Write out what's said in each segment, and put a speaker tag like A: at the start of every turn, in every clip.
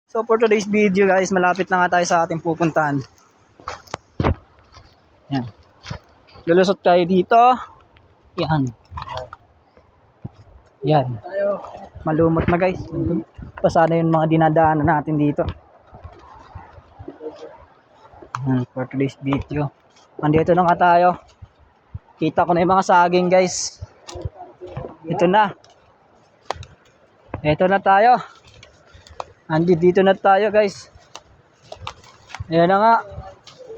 A: So for today's video guys, malapit na nga tayo sa ating pupuntahan. Yan. Lulusot tayo dito. Yan. Yan. Malumot na guys. Pasana yung mga dinadaanan natin dito. Yan, for today's video. Andito na nga tayo. Kita ko na yung mga saging guys. Ito na. Ito na tayo. Dito na tayo guys. Ayan na nga.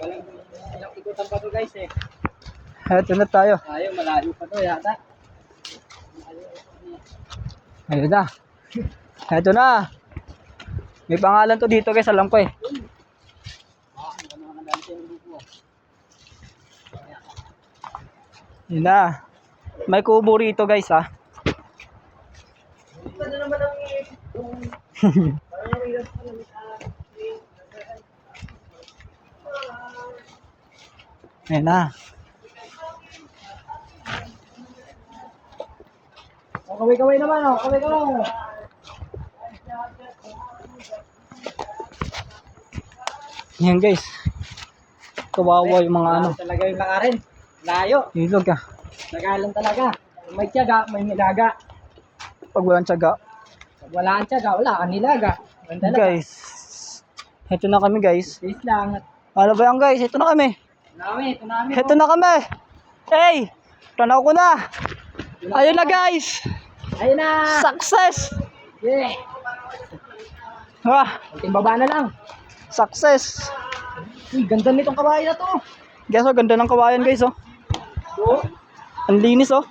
B: Ilang ikutan pa to guys eh.
A: Ito na tayo.
B: Ayaw, malayo pa to yata.
A: Ayun na. Ito na. May pangalan to dito guys, alam ko eh. Yun na. May kubo rito guys ha.
B: Ito na naman ang
A: Ayun na.
B: kaway-kaway naman oh, kaway-kaway.
A: Yan guys. Kawawa yung mga ano.
B: Talaga yung lakarin. Layo.
A: Ilog ah.
B: Nagalan talaga. Kung may tiyaga, may nilaga.
A: Pag walang tiyaga.
B: Pag wala ang tiyaga, wala kang nilaga. Ganun talaga.
A: Guys. Ito na kami guys.
B: Please lang.
A: Ano ba yan guys? Ito na kami.
B: Ito namin.
A: Ito na kami. Hey! Tanaw ko na. Ayun na guys.
B: Ayun na.
A: Success!
B: Yeah.
A: Wah!
B: Kunting baba na lang.
A: Success!
B: Uy, ganda nitong kabahay na to.
A: Guys, oh, ganda ng kawayan guys oh.
B: Oh.
A: Ang linis oh.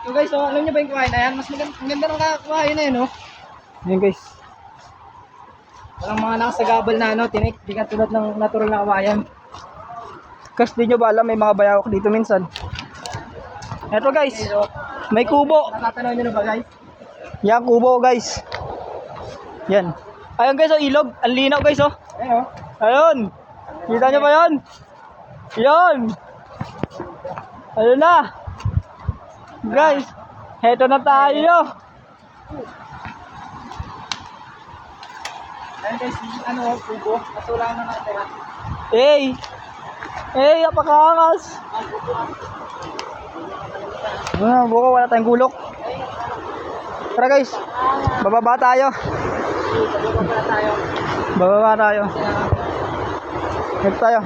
B: So guys, oh, alam niyo ba yung kabahay na yan? Mas maganda, ang ganda ng kabahay na yan, oh.
A: Ayan guys.
B: Walang mga nakasagabal na ano, tinik, di ka tulad ng natural na kabayan.
A: Kasi di nyo ba alam, may mga bayawak dito minsan. Eto guys, may kubo.
B: Natatanaw niyo na ba guys?
A: Yan, kubo guys. Yan. Ayun guys, oh, ilog. Ang linaw guys, oh.
B: Ayun, oh.
A: Ayun. Kita nyo ba yun? Yun. Ayun na. Guys, eto na tayo.
B: Ayun guys, ano, kubo. Kaso lang na nakatira.
A: Hey. Hey, apakakas. Buka, wala tayong gulok. Tara guys, bababa tayo.
B: Bababa tayo.
A: Bababa tayo. Head tayo.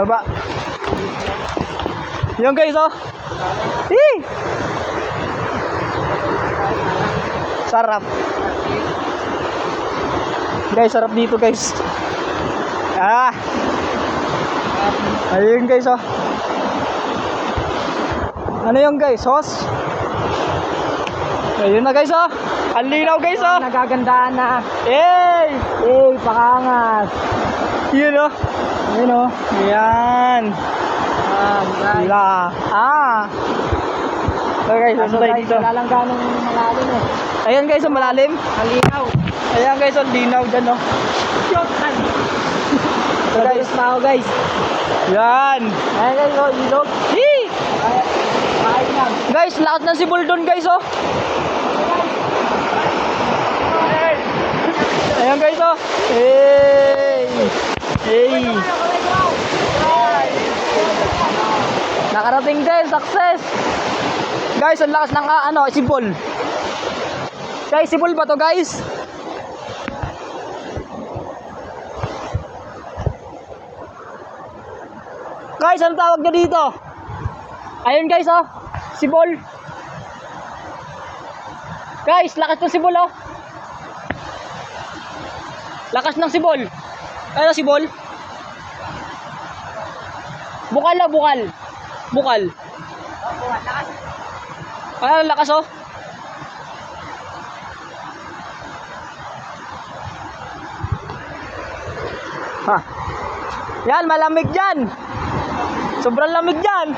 A: Baba. Yung guys, oh. Hey. Sarap. Guys, sarap dito guys. Ayun guys, oh. Ano yung guys, sauce? Ayun na guys, oh. Ang linaw guys, oh.
B: Nagagandaan na.
A: Hey!
B: Hey, pakangas.
A: Yun, oh.
B: Ayun, oh.
A: Yan.
B: Guys.
A: So guys,
B: Kaso
A: tayo
B: guys,
A: dito.
B: wala lang ganong malalim eh.
A: Ayan guys, ang malalim.
B: Ang linaw.
A: Ayan guys, ang linaw dyan, oh.
B: Shotgun.
A: So guys,
B: na ako guys.
A: yan.
B: Ayan guys, oh, ilog.
A: Hee!
B: Kahit lang.
A: Guys, lahat ng sibol doon guys, oh. Ayan guys, oh. Hey! Hey! Nakarating din, success! Guys, ang lakas ng sibol. Guys, sibol ba to guys? Guys, ano tawag nyo dito? Ayun guys, oh. Sibol. Guys, lakas ng sibol, oh. Lakas ng sibol. Ano sibol? Bukal, oh, bukal. Bukal. Ano lakas, oh. Ha. Yan, malamig dyan. Sobrang lamig dyan.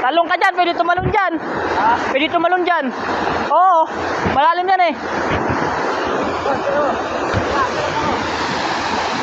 A: Talong ka dyan, pwede tumalon dyan. Pwede tumalon dyan. Oo, malalim yan eh.